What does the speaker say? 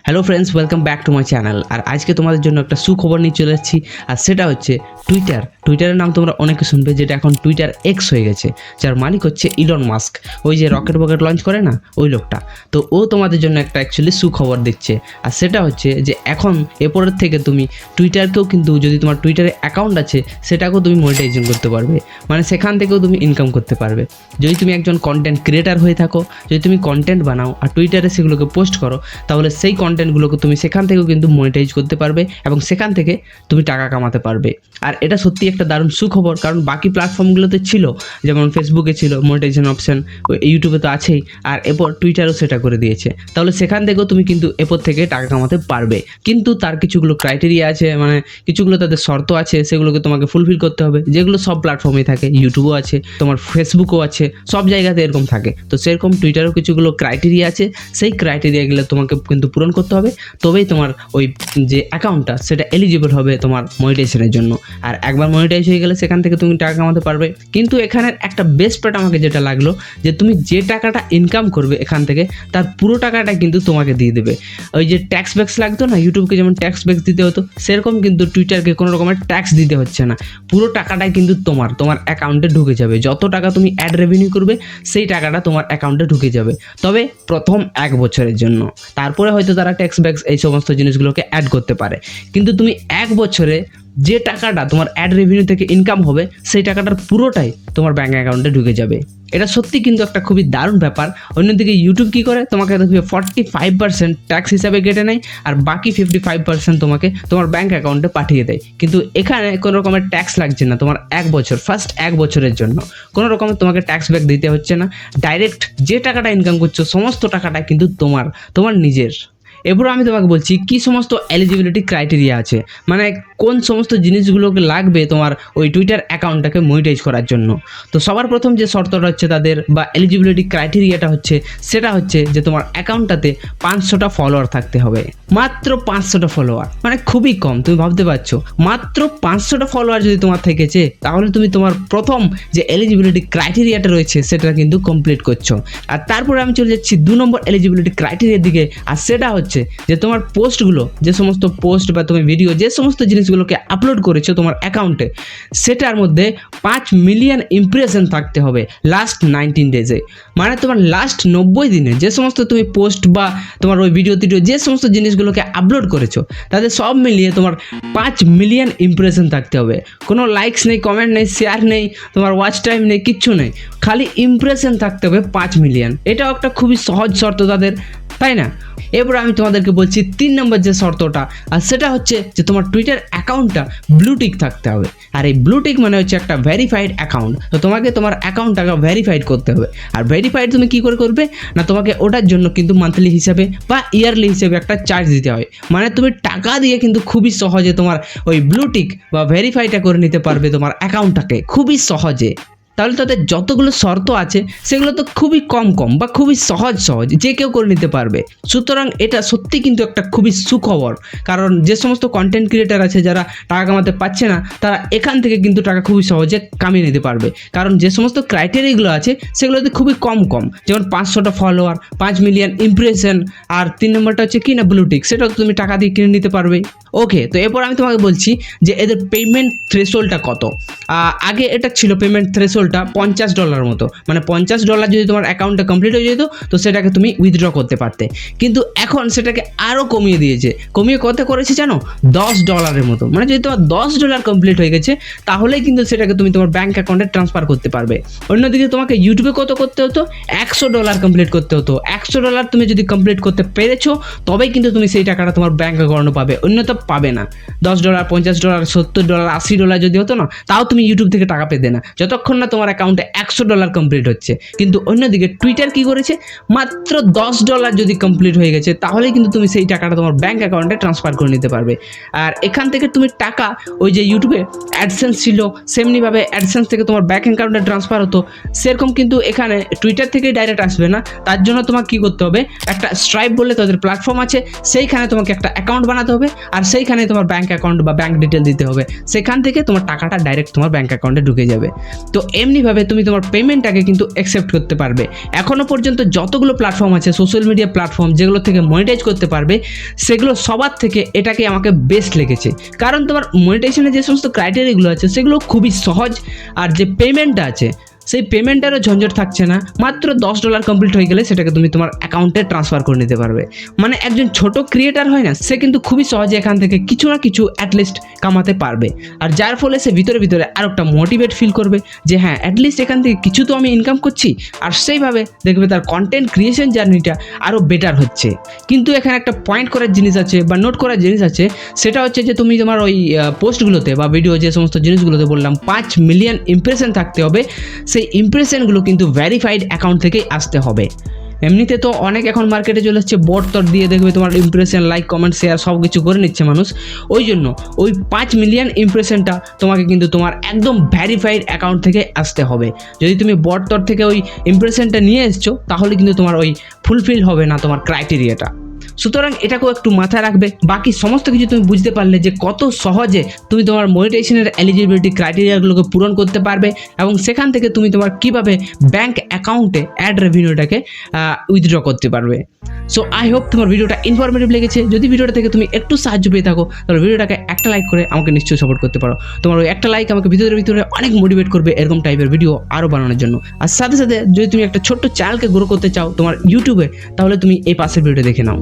Hello friends, welcome back to my channel. আর আজকে তোমাদের জন্য একটা সুখবর নিয়ে চলে এসেছি, আর সেটা হচ্ছে টুইটারের নাম তোমরা অনেকে শুনবে, যেটা এখন টুইটার এক্স হয়ে গেছে, যার মালিক হচ্ছে ইলন মাস্ক, ওই যে রকেট লঞ্চ করে না, ওই লোকটা। তো ও তোমাদের জন্য একটা অ্যাকচুয়ালি সুখবর দিচ্ছে, আর সেটা হচ্ছে যে এখন এরপরের থেকে তুমি টুইটারকেও কিন্তু, যদি তোমার টুইটারে অ্যাকাউন্ট আছে সেটাকেও তুমি মনিটাইজেশন করতে পারবে, মানে সেখান থেকেও তুমি ইনকাম করতে পারবে। যদি তুমি একজন কন্টেন্ট ক্রিয়েটার হয়ে থাকো, যদি তুমি কন্টেন্ট বানাও আর টুইটারে সেগুলোকে পোস্ট করো, তাহলে সেই কন্টেন্টগুলোকে তুমি সেখান থেকেও কিন্তু মনিটাইজ করতে পারবে এবং সেখান থেকে তুমি টাকা কামাতে পারবে। আর এটা সত্যি একটা দারুণ সুখবর, কারণ বাকি প্ল্যাটফর্মগুলোতে ছিল, যেমন ফেসবুকে ছিল মনিটাইজেশন অপশন, ইউটিউবে তো আছেই, আর এরপর টুইটারও সেটা করে দিয়েছে। তাহলে সেখান থেকেও তুমি কিন্তু এরপর থেকে টাকা কামাতে পারবে, কিন্তু তার কিছুগুলো ক্রাইটেরিয়া আছে, মানে কিছুগুলো তাদের শর্ত আছে, সেগুলোকে তোমাকে ফুলফিল করতে হবে, যেগুলো সব প্ল্যাটফর্মে থাকে। ইউটিউবও আছে, তোমার ফেসবুকও আছে, সব জায়গাতে এরকম থাকে। তো সেরকম টুইটারও কিছুগুলো ক্রাইটেরিয়া আছে, সেই ক্রাইটেরিয়াগুলো তোমাকে কিন্তু পূরণ করতে হবে, তবেই তোমার ওই যে অ্যাকাউন্টটা সেটা এলিজিবল হবে তোমার মনিটাইজেশনের জন্য। আর একবার মনিটাইজ হয়ে গেলে সেখান থেকে তুমি টাকা কামাতে পারবে। কিন্তু এখানের একটা বেস্ট পার্ট আমাকে যেটা লাগলো, যে তুমি যে টাকাটা ইনকাম করবে এখান থেকে, তার পুরো টাকাটা কিন্তু তোমাকে দিয়ে দেবে। ওই যে ট্যাক্স ব্যাক্স লাগতো না, ইউটিউবকে যেমন ট্যাক্স ব্যাক্স দিতে হতো, সেরকম কিন্তু টুইটারকে কোনো রকমের ট্যাক্স দিতে হচ্ছে না। পুরো টাকাটাই কিন্তু তোমার অ্যাকাউন্টে ঢুকে যাবে। যত টাকা তুমি অ্যাড রেভিনিউ করবে, সেই টাকাটা তোমার অ্যাকাউন্টে ঢুকে যাবে, তবে প্রথম 1 বছরের জন্য। তারপরে হয়তো তারা ট্যাক্স ব্যাক্স এই সমস্ত জিনিসগুলোকে অ্যাড করতে পারে, কিন্তু তুমি 1 বছরে যে টাকাটা তোমার অ্যাড রেভিনিউ থেকে ইনকাম হবে, সেই টাকাটার পুরোটাই তোমার ব্যাঙ্ক অ্যাকাউন্টে ঢুকে যাবে। এটা সত্যি কিন্তু একটা খুবই দারুণ ব্যাপার। অন্যদিকে ইউটিউব কী করে, তোমাকে দেখবে 45% ট্যাক্স হিসাবে কেটে নেয়, আর বাকি 55% তোমাকে তোমার ব্যাঙ্ক অ্যাকাউন্টে পাঠিয়ে দেয়। কিন্তু এখানে কোনো রকমের ট্যাক্স লাগছে না তোমার 1 বছর, ফার্স্ট 1 বছরের জন্য কোনো রকমের তোমাকে ট্যাক্স ব্যাক দিতে হচ্ছে না। ডাইরেক্ট যে টাকাটা ইনকাম করছো, সমস্ত টাকাটা কিন্তু তোমার নিজের। এরপর আমি তোমাকে বলছি কি সমস্ত এলিজিবিলিটি ক্রাইটেরিয়া আছে, মানে কোন সমস্ত জিনিসগুলোকে লাগবে তোমার ওই টুইটার অ্যাকাউন্টটাকে মনিটাইজ করার জন্য। তো সবার প্রথম যে শর্তটা হচ্ছে তাদের, বা এলিজিবিলিটি ক্রাইটেরিয়াটা হচ্ছে, সেটা হচ্ছে যে তোমার অ্যাকাউন্টটাতে 500টা ফলোয়ার থাকতে হবে। মাত্র 500টা ফলোয়ার, মানে খুবই কম। তুমি ভাবতে পারছো, মাত্র 500টা ফলোয়ার যদি তোমার থেকেছে, তাহলে তুমি তোমার প্রথম যে এলিজিবিলিটি ক্রাইটেরিয়াটা রয়েছে সেটা কিন্তু কমপ্লিট করছো। আর তারপরে আমি চলে যাচ্ছি 2 নম্বর এলিজিবিলিটি ক্রাইটেরিয়ার দিকে, আর সেটা হচ্ছে যে তোমার পোস্টগুলো, যে সমস্ত পোস্ট বা তুমি ভিডিও, যে সমস্ত জিনিসগুলোকে আপলোড করেছো তোমার অ্যাকাউন্টে, সেটার মধ্যে 5 মিলিয়ন ইমপ্রেশন থাকতে হবে লাস্ট 19 ডেজে। মানে তোমার লাস্ট 90 দিনে যে সমস্ত তুমি পোস্ট বা তোমার ওই ভিডিও যে সমস্ত জিনিসগুলোকে আপলোড করেছো, তাদের সব মিলিয়ে তোমার 5 মিলিয়ন ইমপ্রেশন থাকতে হবে। কোনো লাইকস নেই, কমেন্ট নেই, শেয়ার নেই, তোমার ওয়াচ টাইম নেই, কিচ্ছু নেই, খালি ইমপ্রেশন থাকতে হবে 5 মিলিয়ন। এটাও একটা খুবই সহজ শর্ত তাদের, তাই না? এরপর আমি তোমাদেরকে বলছি 3 নম্বর যে শর্তটা, আর সেটা হচ্ছে যে তোমার টুইটার অ্যাকাউন্টটা ব্লু টিক থাকতে হবে। আর এই ব্লু টিক মানে হচ্ছে একটা ভেরিফাইড অ্যাকাউন্ট। তো তোমাকে তোমার অ্যাকাউন্টটাকে ভেরিফাইড করতে হবে। আর ভেরিফাইড তুমি কী করে করবে না, তোমাকে ওটার জন্য কিন্তু মান্থলি হিসাবে বা ইয়ারলি হিসেবে একটা চার্জ দিতে হয়। মানে তুমি টাকা দিয়ে কিন্তু খুবই সহজে তোমার ওই ব্লু টিক বা ভেরিফাইডটা করে নিতে পারবে তোমার অ্যাকাউন্টটাকে, খুবই সহজে। তাহলে তাদের যতগুলো শর্ত আছে সেগুলো তো খুবই কম বা খুবই সহজ যে কেউ করে নিতে পারবে। সুতরাং এটা সত্যি কিন্তু একটা খুবই সুখবর, কারণ যে সমস্ত কন্টেন্ট ক্রিয়েটার আছে যারা টাকা কামাতে পারছে না, তারা এখান থেকে কিন্তু টাকা খুবই সহজে কামিয়ে নিতে পারবে, কারণ যে সমস্ত ক্রাইটেরিয়াগুলো আছে সেগুলোতে খুবই কম, যেমন 500টা ফলোয়ার, 5 মিলিয়ন ইমপ্রেশন, আর 3 নম্বরটা হচ্ছে কি না, ব্লুটিক, সেটাও তুমি টাকা দিয়ে কিনে নিতে পারবে। ওকে, তো এরপর আমি তোমাকে বলছি যে এদের পেমেন্ট থ্রেশহোল্ডটা কত। আগে এটা ছিল পেমেন্ট থ্রেশহোল্ডটা $50 মতো, মানে $50 যদি তোমার অ্যাকাউন্টটা কমপ্লিট হয়ে যেত, তো সেটাকে তুমি উইথড্র করতে পারতে। কিন্তু এখন সেটাকে আরও কমিয়ে দিয়েছে। কমিয়ে কত করেছে জানো? $10 মতো। মানে যদি তোমার $10 কমপ্লিট হয়ে গেছে, তাহলেই কিন্তু সেটাকে তুমি তোমার ব্যাঙ্ক অ্যাকাউন্টে ট্রান্সফার করতে পারবে। অন্যদিকে তোমাকে ইউটিউবে কত করতে হতো? $100 কমপ্লিট করতে হতো। $100 তুমি যদি কমপ্লিট করতে পেরেছো, তবেই কিন্তু তুমি সেই টাকাটা তোমার ব্যাঙ্ক অ্যাকাউন্টে পাবে, অন্যথা পাবে না। $10, $50, $70, $80 যদি হতো না, তাও তুমি ইউটিউব থেকে টাকা পেতে না, যতক্ষণ না তোমার অ্যাকাউন্টে $100 কমপ্লিট হচ্ছে। কিন্তু অন্যদিকে টুইটার কি করেছে, মাত্র $10 যদি কমপ্লিট হয়ে গেছে, তাহলেই কিন্তু তুমি সেই টাকাটা তোমার ব্যাঙ্ক অ্যাকাউন্টে ট্রান্সফার করে নিতে পারবে। আর এখান থেকে তুমি টাকা, ওই যে ইউটিউবে অ্যাডসেন্স ছিল, সেমনিভাবে অ্যাডসেন্স থেকে তোমার ব্যাঙ্ক অ্যাকাউন্টে ট্রান্সফার হতো, সেরকম কিন্তু এখানে টুইটার থেকেই ডাইরেক্ট আসবে না। তার জন্য তোমাকে কী করতে হবে, একটা স্ট্রাইপ বলে তাদের প্ল্যাটফর্ম আছে, সেইখানে তোমাকে একটা অ্যাকাউন্ট বানাতে হবে, আর সেইখানে তোমার ব্যাঙ্ক অ্যাকাউন্ট বা ব্যাঙ্ক ডিটেল দিতে হবে। সেখান থেকে তোমার টাকাটা ডাইরেক্ট তোমার ব্যাঙ্ক অ্যাকাউন্টে ঢুকে যাবে। তো এমনিভাবে তুমি তোমার পেমেন্টটাকে কিন্তু অ্যাকসেপ্ট করতে পারবে। এখনও পর্যন্ত যতগুলো প্ল্যাটফর্ম আছে সোশ্যাল মিডিয়া প্ল্যাটফর্ম যেগুলো থেকে মনিটাইজ করতে পারবে, সেগুলো সবার থেকে এটাকে আমাকে বেস্ট লেগেছে। কারণ তোমার মনিটাইজেশনের যে সমস্ত ক্রাইটেরিয়াগুলো আছে সেগুলো খুবই সহজ, আর যে পেমেন্টটা আছে সেই পেমেন্টেরও ঝঞ্ঝট থাকছে না। মাত্র $10 কমপ্লিট হয়ে গেলে সেটাকে তুমি তোমার অ্যাকাউন্টে ট্রান্সফার করে নিতে পারবে। মানে একজন ছোট ক্রিয়েটার হয় না, সে কিন্তু খুবই সহজে এখান থেকে কিছু না কিছু অ্যাটলিস্ট কামাতে পারবে, আর যার ফলে সে ভিতরে ভিতরে আরও একটা মোটিভেট ফিল করবে যে হ্যাঁ অ্যাটলিস্ট এখান থেকে কিছু তো আমি ইনকাম করছি, আর সেইভাবে দেখবে তার কন্টেন্ট ক্রিয়েশন জার্নিটা আরও বেটার হচ্ছে। কিন্তু এখানে একটা পয়েন্ট করার জিনিস আছে বা নোট করার জিনিস আছে, সেটা হচ্ছে যে তুমি তোমার ওই পোস্টগুলোতে বা ভিডিও যে সমস্ত জিনিসগুলোতে বললাম 5 মিলিয়ন ইমপ্রেশন থাকতে হবে, সেই ইমপ্রেশনগুলো কিন্তু ভেরিফাইড অ্যাকাউন্ট থেকেই আসতে হবে। এমনিতে তো অনেক এখন মার্কেটে চলে এসছে বট তর দিয়ে দেখবে তোমার ইমপ্রেশন, লাইক, কমেন্ট, শেয়ার সব কিছু করে নিচ্ছে মানুষ। ওই জন্য ওই 5 মিলিয়ন ইমপ্রেশনটা তোমাকে কিন্তু তোমার একদম ভেরিফাইড অ্যাকাউন্ট থেকে আসতে হবে। যদি তুমি বট তর থেকে ওই ইমপ্রেশনটা নিয়ে এসছো তাহলে কিন্তু তোমার ওই ফুলফিল হবে না তোমার ক্রাইটেরিয়াটা। সুতরাং এটাকেও একটু মাথায় রাখবে। বাকি সমস্ত কিছু তুমি বুঝতে পারলে যে কত সহজে তুমি তোমার মনিটাইজেশনের এলিজিবিলিটি ক্রাইটেরিয়াগুলোকে পূরণ করতে পারবে, এবং সেখান থেকে তুমি তোমার কিভাবে ব্যাংক অ্যাকাউন্টে অ্যাড রেভিনিউটাকে উইথড্র করতে পারবে। সো আই হোপ তোমার ভিডিওটা ইনফরমেটিভ লেগেছে। যদি ভিডিওটা থেকে তুমি একটু সাহায্য পেয়ে থাকো তাহলে ভিডিওটাকে একটা লাইক করে আমাকে নিশ্চয়ই সাপোর্ট করতে পারো। তোমার ওই একটা লাইক আমাকে ভিতরে ভিতরে অনেক মোটিভেট করবে এরকম টাইপের ভিডিও আরও বানানোর জন্য। আর সাথে সাথে যদি তুমি একটা ছোট্ট চ্যানেলকে গ্রো করতে চাও তোমার ইউটিউবে, তাহলে তুমি এই পাশের ভিডিওটা দেখে নাও।